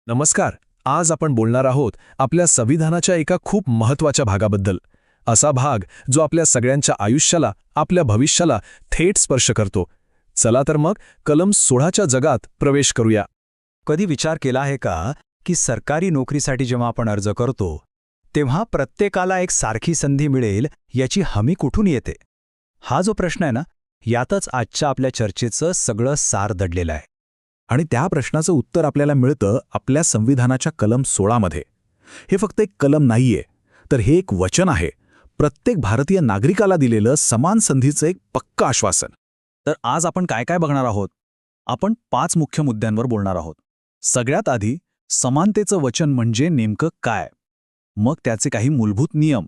नमस्कार. आज आपण बोलणार आहोत आपल्या संविधानाच्या एका खूप महत्त्वाच्या भागाबद्दल. असा भाग जो आपल्या सगळ्यांच्या आयुष्याला, आपल्या भविष्याला थेट स्पर्श करतो. चला तर मग कलम 16च्या जगात प्रवेश करूया. कधी विचार केला आहे का की सरकारी नोकरीसाठी जेव्हा आपण अर्ज करतो तेव्हा प्रत्येकाला एक सारखी संधी मिळेल याची हमी कुठून येते? हा जो प्रश्न आहे ना, यातच आजच्या आपल्या चर्चेचं सगळं सार दडलेलं आहे. आणि त्या प्रश्नाचं उत्तर आपल्याला मिळतं आपल्या संविधानाच्या कलम 16मध्ये. हे फक्त एक कलम नाहीये, तर हे एक वचन आहे, प्रत्येक भारतीय नागरिकाला दिलेलं समान संधीचं एक पक्कं आश्वासन. तर आज आपण काय काय बघणार आहोत? आपण 5 मुख्य मुद्द्यांवर बोलणार आहोत. सगळ्यात आधी समानतेचं वचन म्हणजे नेमकं काय, मग त्याचे काही मूलभूत नियम,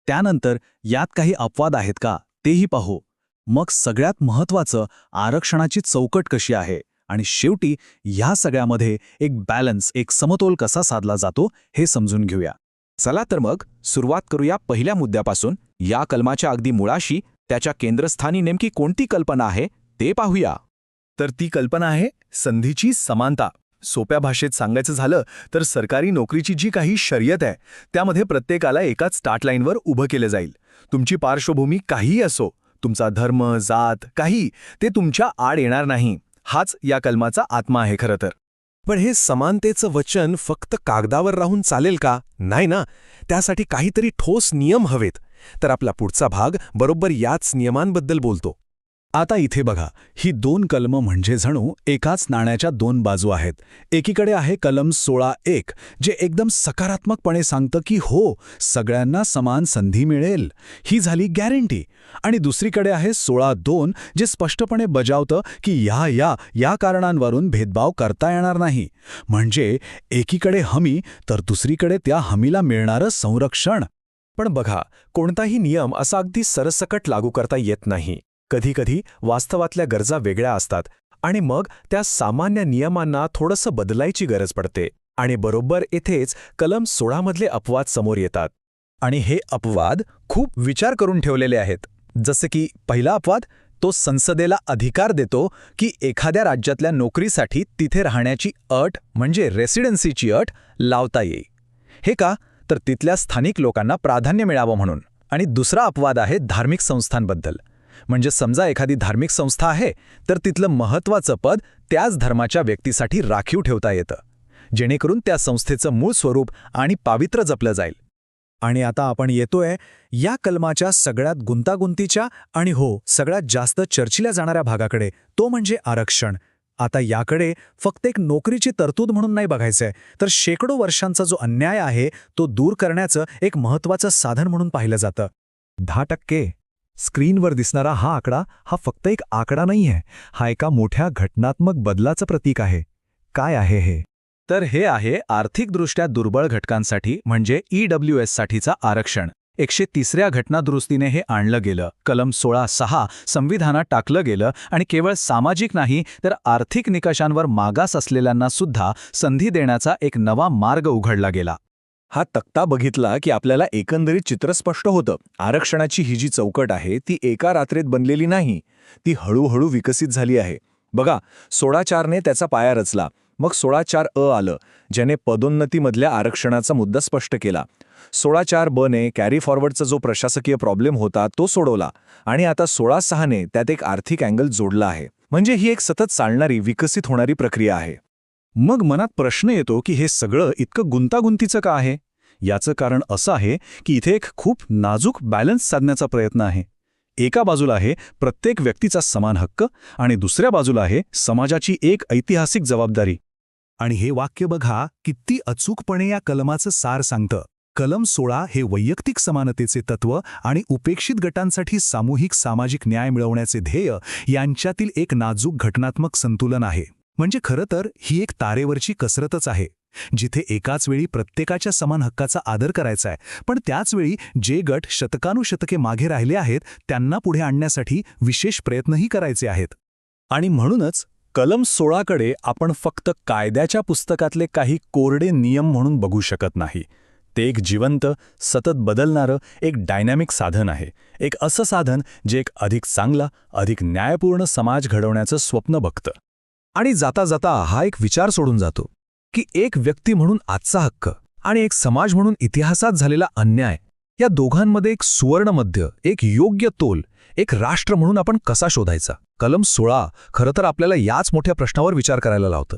त्यानंतर यात काही अपवाद आहेत का तेही पाहू, मग सगळ्यात महत्त्वाचं आरक्षणाची चौकट कशी आहे, आणि शेवटी ह्या सगळ्यामध्ये एक बॅलन्स, एक समतोल कसा साधला जातो हे समजून घेऊया. चला तर मग सुरुवात करूया पहिल्या मुद्द्यापासून. या कलमाच्या अगदी मुळाशी, त्याच्या केंद्रस्थानी नेमकी कोणती कल्पना आहे ते पाहूया. तर ती कल्पना आहे संधीची समानता. सोप्या भाषेत सांगायचं झालं तर सरकारी नोकरीची जी काही शर्यत आहे त्यामध्ये प्रत्येकाला एकाच स्टार्ट लाईनवर उभं केलं जाईल. तुमची पार्श्वभूमी काहीही असो, तुमचा धर्म, जात, काही, ते तुमच्या आड येणार नाही. हाच या कलमाचा आत्मा आहे खरं तर. पण हे समानतेचं वचन फक्त कागदावर राहून चालेल का? नाही ना, त्यासाठी काहीतरी ठोस नियम हवेत. तर आपला पुढचा भाग बरोबर याच नियमांबद्दल बोलतो. आता इथे बघा, ही 2 कलमं म्हणजे जणू एकाच नाण्याच्या 2 बाजू आहेत. एकीकडे आहे कलम 16(1) जे एकदम सकारात्मकपणे सांगतं की हो, सगळ्यांना समान संधी मिळेल, ही झाली गॅरंटी. आणि दुसरीकडे आहे 16(2) जे स्पष्टपणे बजावतं की या कारणांवरून भेदभाव करता येणार नाही. म्हणजे एकीकडे हमी तर दुसरीकडे त्या हमीला मिळणारं संरक्षण. पण बघा, कोणताही नियम असा अगदी सरसकट लागू करता येत नाही. कधीकधी वास्तवातल्या गरजा वेगळ्या असतात आणि मग त्या सामान्य नियमांना थोडंसं बदलायची गरज पडते. आणि बरोबर येथेच कलम 16मधले अपवाद समोर येतात. आणि हे अपवाद खूप विचार करून ठेवलेले आहेत. जसे की पहिला अपवाद, तो संसदेला अधिकार देतो की एखाद्या राज्यातल्या नोकरीसाठी तिथे राहण्याची अट म्हणजे रेसिडेन्सीची अट लावता येईल. हे का? तर तिथल्या स्थानिक लोकांना प्राधान्य मिळावं म्हणून. आणि दुसरा अपवाद आहे धार्मिक संस्थांबद्दल. म्हणजे समजा एखादी धार्मिक संस्था आहे तर तिथलं महत्त्वाचं पद त्याच धर्माच्या व्यक्तीसाठी राखीव ठेवता येतं, जेणेकरून त्या संस्थेचं मूळ स्वरूप आणि पावित्र्य जपलं जाईल. आणि आता आपण येतोय या कलमाच्या सगळ्यात गुंतागुंतीच्या आणि सगळ्यात जास्त चर्चिल्या जाणाऱ्या भागाकडे, तो म्हणजे आरक्षण. आता याकडे फक्त एक नोकरीची तरतूद म्हणून नाही बघायचंय, तर शेकडो वर्षांचा जो अन्याय आहे तो दूर करण्याचं एक महत्त्वाचं साधन म्हणून पाहिलं जातं. 10%. स्क्रीनवर दिसणारा हा आकडा हा फक्त एक आकडा नाहीये, हा एका मोठ्या घटनात्मक बदलाचं प्रतीक आहे. काय आहे हे? तर हे आहे आर्थिकदृष्ट्या दुर्बळ घटकांसाठी म्हणजे EWS-साठीचा आरक्षण. 130व्या घटनादुरुस्तीने हे आणलं गेलं. कलम 16(6) संविधानात टाकलं गेलं आणि केवळ सामाजिक नाही तर आर्थिक निकषांवर मागास असलेल्यांना सुद्धा संधी देण्याचा एक नवा मार्ग उघडला गेला. हा तक्ता बघितला की आपल्याला एकंदरीत चित्र स्पष्ट होतं. आरक्षणाची ही जी चौकट आहे ती एका रात्रीत बनलेली नाही, ती हळूहळू विकसित झाली आहे. बघा, 16(4)ने त्याचा पाया रचला. मग 16(4)(अ) आलं, ज्याने पदोन्नतीमधल्या आरक्षणाचा मुद्दा स्पष्ट केला. 16(4)(ब)ने कॅरी फॉरवर्डचा जो प्रशासकीय प्रॉब्लेम होता तो सोडवला. आणि आता 16(6)ने त्यात एक आर्थिक अँगल जोडला आहे. म्हणजे ही एक सतत चालणारी, विकसित होणारी प्रक्रिया आहे. मग मनात प्रश्न येतो की हे सगळं इतकं गुंतागुंतीचं का आहे? याचं कारण असं आहे की इथे एक खूप नाजूक बॅलन्स साधण्याचा प्रयत्न आहे. एका बाजूला आहे प्रत्येक व्यक्तीचा समान हक्क आणि दुसऱ्या बाजूला आहे समाजाची एक ऐतिहासिक जबाबदारी. आणि हे वाक्य बघा किती अचूकपणे या कलमाचं सार सांगतं. कलम 16 हे वैयक्तिक समानतेचे तत्त्व आणि उपेक्षित गटांसाठी सामूहिक सामाजिक न्याय मिळवण्याचे ध्येय यांच्यातील एक नाजूक घटनात्मक संतुलन आहे. म्हणजे खरं तर ही एक तारेवरची कसरतच आहे, जिथे एकाच वेळी प्रत्येकाच्या समान हक्काचा आदर करायचा आहे, पण त्याचवेळी जे गट शतकानुशतके मागे राहिले आहेत त्यांना पुढे आणण्यासाठी विशेष प्रयत्नही करायचे आहेत. आणि म्हणूनच कलम 16कडे आपण फक्त कायद्याच्या पुस्तकातले काही कोरडे नियम म्हणून बघू शकत नाही. ते एक जिवंत, सतत बदलणारं एक डायनॅमिक साधन आहे. एक असं साधन जे एक अधिक चांगला, अधिक न्यायपूर्ण समाज घडवण्याचं स्वप्न बघतं. आणि जाता जाता हा एक विचार सोडून जातो की एक व्यक्ती म्हणून आजचा हक्क आणि एक समाज म्हणून इतिहासात झालेला अन्याय, या दोघांमध्ये एक सुवर्ण मध्य, एक योग्य तोल, एक राष्ट्र म्हणून आपण कसा शोधायचा? कलम 16 खरं तर आपल्याला याच मोठ्या प्रश्नावर विचार करायला लावतं.